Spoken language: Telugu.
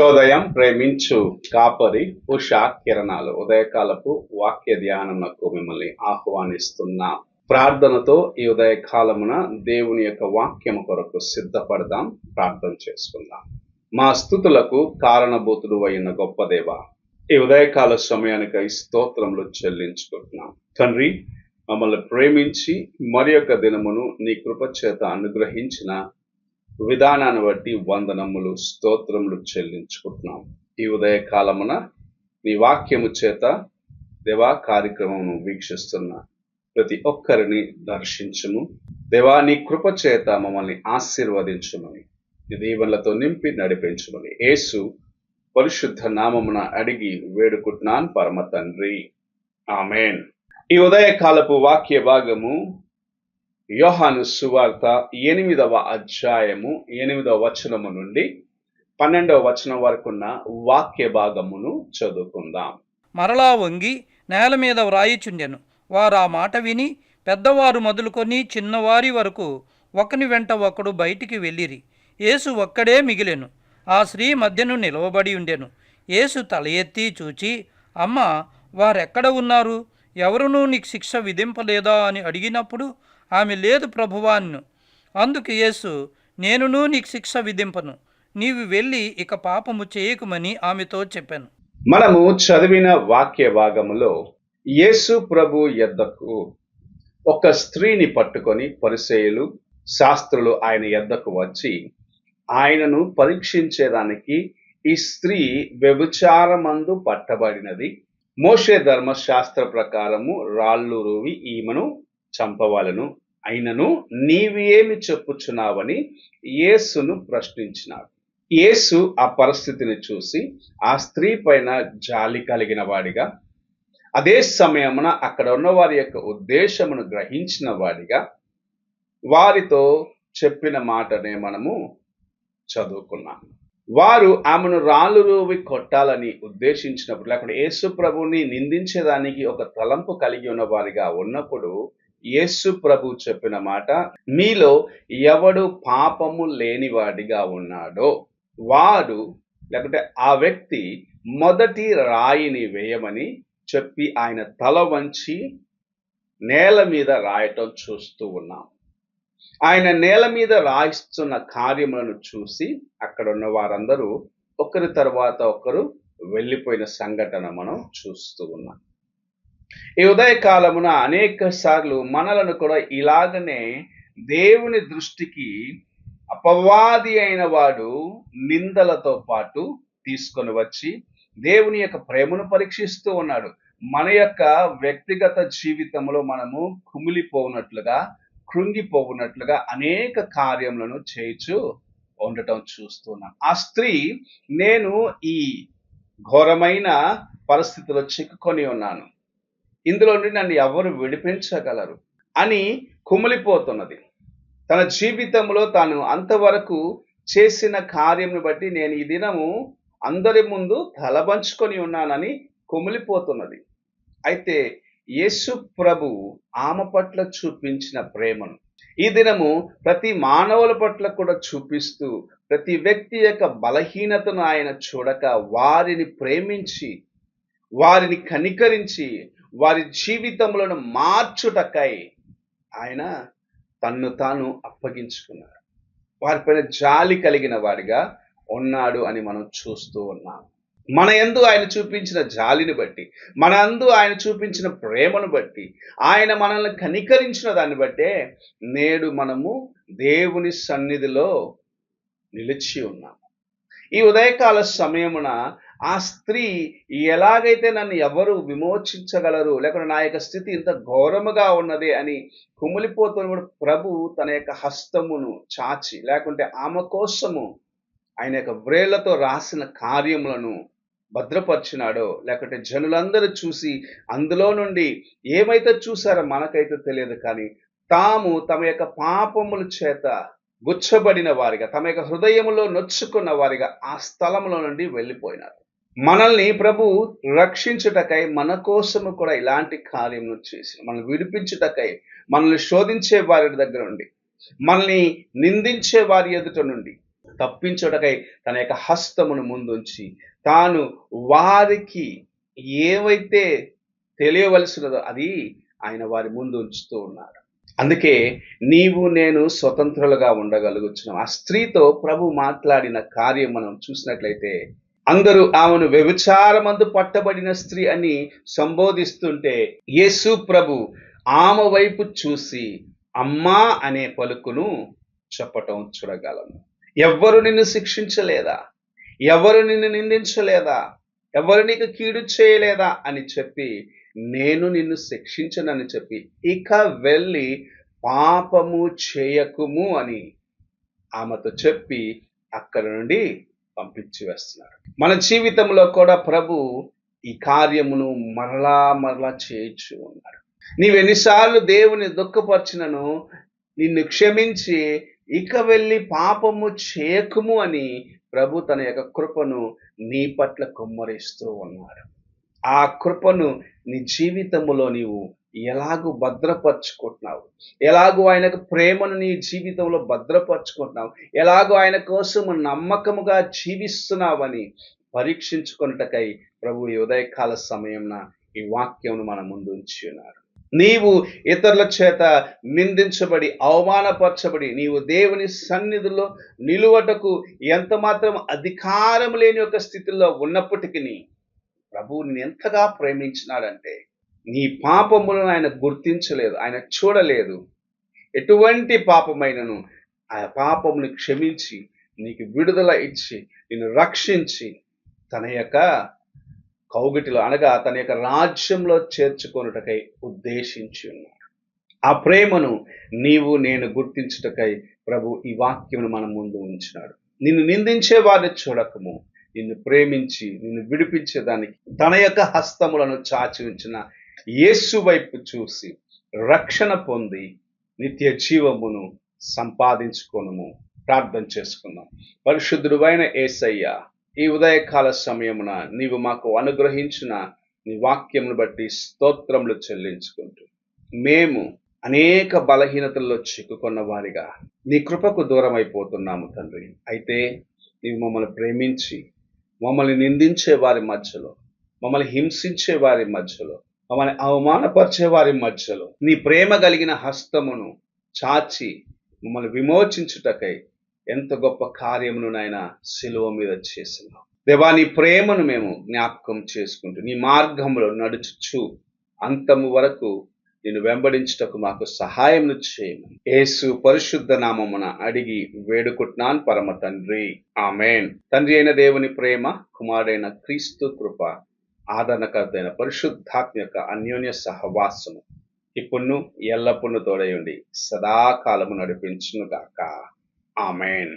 ఉషోదయం ప్రేమించు కాపరి ఉషా కిరణాలు ఉదయకాలపు వాక్య ధ్యానమునకు మిమ్మల్ని ఆహ్వానిస్తున్నాం. ప్రార్థనతో ఈ ఉదయకాలమున దేవుని యొక్క వాక్యము కొరకు సిద్ధపడదాం. ప్రార్థన చేసుకుందాం. మా స్తుతులకు కారణభూతుడు అయిన గొప్ప దేవ, ఈ ఉదయకాల సమయానికై స్తోత్రములు చెల్లించుకుంటున్నాం. తండ్రి, మమ్మల్ని ప్రేమించి మరి యొక్క దినమును నీ కృప చేత అనుగ్రహించిన విధానాన్ని బట్టి వందనములు, స్తోత్రములు చెల్లించుకుంటున్నాం. ఈ ఉదయ కాలమున నీ వాక్యము చేత దేవా కార్యక్రమమును వీక్షిస్తున్న ప్రతి ఒక్కరిని దర్శించుము. దేవా, నీ కృప చేత మమ్మల్ని ఆశీర్వదించుమని, నీ దీవెనలతో నింపి నడిపించుమని యేసు పరిశుద్ధ నామమున అడిగి వేడుకుంటున్నాను పరమ తండ్రి, ఆమేన్. ఈ ఉదయకాలపు వాక్య భాగము యోహాను సువార్త 8వ అధ్యాయము 8వ వచనము నుండి 12వ వచనం వరకున్న వాక్య భాగమును చదువుకుందాం. మరలా వంగి నేల మీద వ్రాయిచుండెను. వారు ఆ మాట విని పెద్దవారు మొదలుకొని చిన్నవారి వరకు ఒకని వెంట ఒకడు బయటికి వెళ్ళిరి. యేసు ఒక్కడే మిగిలెను. ఆ స్త్రీ మధ్యను నిలవబడి ఉండెను. యేసు తల ఎత్తి చూచి, అమ్మా, వారెక్కడ ఉన్నారు? ఎవరునూ నీకు శిక్ష విధింపలేదా అని అడిగినప్పుడు ఆమె, లేదు ప్రభువా అన్నెను. అందుకు యేసు, నేనును నీకు శిక్ష విధింపను, నీవు వెళ్ళి ఇక పాపము చేయకుమని ఆమెతో చెప్పాను. మనము చదివిన వాక్య భాగములో యేసు ప్రభు యొద్దకు ఒక స్త్రీని పట్టుకొని పరిసయ్యులు, శాస్త్రులు ఆయన యొద్దకు వచ్చి ఆయనను పరీక్షించేదానికి, ఈ స్త్రీ వ్యభిచారమందు పట్టబడినది, మోషే ధర్మశాస్త్ర ప్రకారము రాళ్ళు రువి ఈమెను చంపవలెను, అయినను నీవేమి చెప్పుచున్నావని యేసును ప్రశ్నించినాడు. యేసు ఆ పరిస్థితిని చూసి ఆ స్త్రీ పైన జాలి కలిగిన వాడిగా, అదే సమయమున అక్కడ ఉన్న వారి యొక్క ఉద్దేశమును గ్రహించిన వాడిగా వారితో చెప్పిన మాటనే మనము చదువుకున్నాం. వారు ఆమెను రాళ్ళు రువి కొట్టాలని ఉద్దేశించినప్పుడు, లేకపోతే యేసు ప్రభుని నిందించేదానికి ఒక తలంపు కలిగి ఉన్న వారిగా ఉన్నప్పుడు యేసు ప్రభు చెప్పిన మాట, మీలో ఎవడు పాపము లేనివాడిగా ఉన్నాడో వాడు, లేకపోతే ఆ వ్యక్తి మొదటి రాయిని వేయమని చెప్పి ఆయన తల వంచి నేల మీద రాయటం చూస్తూ ఉన్నాం. ఆయన నేల మీద రాయిస్తున్న కార్యములను చూసి అక్కడ ఉన్న వారందరూ ఒకరి తర్వాత ఒకరు వెళ్ళిపోయిన సంఘటన మనం చూస్తూ ఉన్నాం. ఈ ఉదయకాలమున అనేక సార్లు మనలను కూడా ఇలాగనే దేవుని దృష్టికి అపవాది అయిన వాడు నిందలతో పాటు తీసుకొని వచ్చి దేవుని యొక్క ప్రేమను పరీక్షిస్తూ ఉన్నాడు. మన యొక్క వ్యక్తిగత జీవితంలో మనము కుమిలిపోనట్లుగా, కృంగిపోవునట్లుగా అనేక కార్యములను చేయించు ఉండటం చూస్తున్నాం. ఆ స్త్రీ, నేను ఈ ఘోరమైన పరిస్థితిలో చిక్కుకొని ఉన్నాను, ఇందులో నుండి నన్ను ఎవరు విడిపించగలరు అని కుమిలిపోతున్నది. తన జీవితంలో తాను అంతవరకు చేసిన కార్యంను బట్టి నేను ఈ దినము అందరి ముందు తలబంచుకొని ఉన్నానని కుమిలిపోతున్నది. అయితే యేసు ప్రభు ఆమె పట్ల చూపించిన ప్రేమను ఈ దినము ప్రతి మానవుల పట్ల కూడా చూపిస్తూ, ప్రతి వ్యక్తి యొక్క బలహీనతను ఆయన చూడక వారిని ప్రేమించి, వారిని కనికరించి, వారి జీవితములను మార్చుటకై ఆయన తన్ను తాను అప్పగించుకున్నాడు. వారిపైన జాలి కలిగిన వాడిగా ఉన్నాడు అని మనం చూస్తూ ఉన్నాం. మన యందు ఆయన చూపించిన జాలిని బట్టి, మన యందు ఆయన చూపించిన ప్రేమను బట్టి, ఆయన మనల్ని కనికరించిన దాన్ని బట్టే నేడు మనము దేవుని సన్నిధిలో నిలిచి ఉన్నాము. ఈ ఉదయకాల సమయమున ఆ స్త్రీ ఎలాగైతే నన్ను ఎవరు విమోచించగలరు, లేకుంటే నా యొక్క స్థితి ఇంత ఘోరముగా ఉన్నది అని కుమిలిపోతున్నప్పుడు ప్రభు తన యొక్క హస్తమును చాచి, లేకుంటే ఆమె కోసము ఆయన యొక్క వ్రేళ్లతో రాసిన కార్యములను భద్రపరిచినాడో, లేకుంటే జనులందరూ చూసి అందులో నుండి ఏమైతే చూసారో మనకైతే తెలియదు, కానీ తాము తమ యొక్క పాపముల చేత గుచ్చబడిన వారిగా, తమ యొక్క హృదయములో నొచ్చుకున్న వారిగా ఆ స్థలంలో నుండి వెళ్ళిపోయినారు. మనల్ని ప్రభు రక్షించుటకై మన కోసము కూడా ఇలాంటి కార్యమును చేసి మనల్ని విడిపించుటకై, మనల్ని శోధించే వారి దగ్గర నుండి, మనల్ని నిందించే వారి ఎదుట నుండి, తప్పించుటకై తన యొక్క హస్తమును ముందుంచి తాను వారికి ఏవైతే తెలియవలసినదో అది ఆయన వారి ముందు ఉంచుతూ ఉన్నాడు. అందుకే నీవు నేను స్వతంత్రులుగా ఉండగలుగుతున్నాం. ఆ స్త్రీతో ప్రభు మాట్లాడిన కార్యం మనం చూసినట్లయితే అందరూ ఆమెను వ్యభిచారమందు పట్టబడిన స్త్రీ అని సంబోధిస్తుంటే యేసు ప్రభు ఆమె వైపు చూసి అమ్మా అనే పలుకును చెప్పటం చూడగలము. ఎవ్వరు నిన్ను శిక్షించలేదా, ఎవరు నిన్ను నిందించలేదా, ఎవరు నీకు కీడు చేయలేదా అని చెప్పి నేను నిన్ను శిక్షించనని చెప్పి ఇక వెళ్ళి పాపము చేయకుము అని ఆమెతో చెప్పి అక్కడి నుండి పంపించి వేస్తున్నాడు. మన జీవితంలో కూడా ప్రభు ఈ కార్యమును మరలా మరలా చేయొచ్చు ఉన్నాడు. నీవెన్నిసార్లు దేవుని దుఃఖపరిచినను నిన్ను క్షమించి ఇక వెళ్ళి పాపము చేయకుము అని ప్రభు తన యొక్క కృపను నీ పట్ల కుమ్మరిస్తూ ఉన్నాడు. ఆ కృపను నీ జీవితంలో నీవు ఎలాగూ భద్రపరుచుకుంటున్నావు, ఎలాగూ ఆయనకు ప్రేమను నీ జీవితంలో భద్రపరుచుకుంటున్నావు, ఎలాగో ఆయన కోసం నమ్మకముగా జీవిస్తున్నావని పరీక్షించుకొనుటకై ప్రభు ఈ ఉదయకాల సమయంన ఈ వాక్యమును మన ముందు ఉంచి ఉన్నారు. నీవు ఇతరుల చేత నిందించబడి అవమానపరచబడి నీవు దేవుని సన్నిధిలో నిలువటకు ఎంత మాత్రం అధికారం లేని ఒక స్థితిలో ఉన్నప్పటికీ ప్రభువు నిన్ను ఎంతగా ప్రేమించినాడంటే నీ పాపములను ఆయన గుర్తించలేదు, ఆయన చూడలేదు. ఎటువంటి పాపమైనను ఆ పాపమును క్షమించి నీకు విడుదల ఇచ్చి నిన్ను రక్షించి తన యొక్క కౌగిటిలో అనగా తన యొక్క రాజ్యంలో చేర్చుకొనుటకై ఉద్దేశించి ఉన్నాడు. ఆ ప్రేమను నీవు నేను గుర్తించుటకై ప్రభు ఈ వాక్యమును మన ముందు ఉంచినాడు. నిన్ను నిందించే వారిని చూడకము, నిన్ను ప్రేమించి నిన్ను విడిపించేదానికి తన యొక్క హస్తములను చాచి ఉంచిన యేసు వైపు చూసి రక్షణ పొంది నిత్య జీవమును సంపాదించుకొనుము. ప్రార్థన చేసుకుందాం. పరిశుద్ధుడైన యేసయ్య, ఈ ఉదయకాల సమయమున నీవు మాకు అనుగ్రహించిన నీ వాక్యమును బట్టి స్తోత్రములు చెల్లించుకుంటూ మేము అనేక బలహీనతల్లో చిక్కుకున్న వారిగా నీ కృపకు దూరం అయిపోతున్నాము తండ్రి. అయితే నీవు మమ్మల్ని ప్రేమించి మమ్మల్ని నిందించే వారి మధ్యలో, మమ్మల్ని హింసించే వారి మధ్యలో, మమ్మల్ని అవమానపరిచే వారి మధ్యలో నీ ప్రేమ కలిగిన హస్తమును చాచి మమ్మల్ని విమోచించుటకై ఎంత గొప్ప కార్యమును నాయన శిలువ మీద చేసినావు దేవా. నీ ప్రేమను మేము జ్ఞాపకం చేసుకుంటూ నీ మార్గంలో నడుచుచు అంతము వరకు నిన్ను వెంబడించుటకు మాకు సహాయం చేయమని యేసు పరిశుద్ధ నామమున అడిగి వేడుకుంటున్నాను పరమ తండ్రి, ఆమేన్. తండ్రి అయిన దేవుని ప్రేమ, కుమారుడైన క్రీస్తు కృప, ఆదరణకర్తైన పరిశుద్ధాత్మ యొక్క అన్యోన్య సహవాసము ఇప్పుడును ఎల్లప్పుడూ తోడయుండి సదాకాలము నడిపించును గాక. ఆమేన్.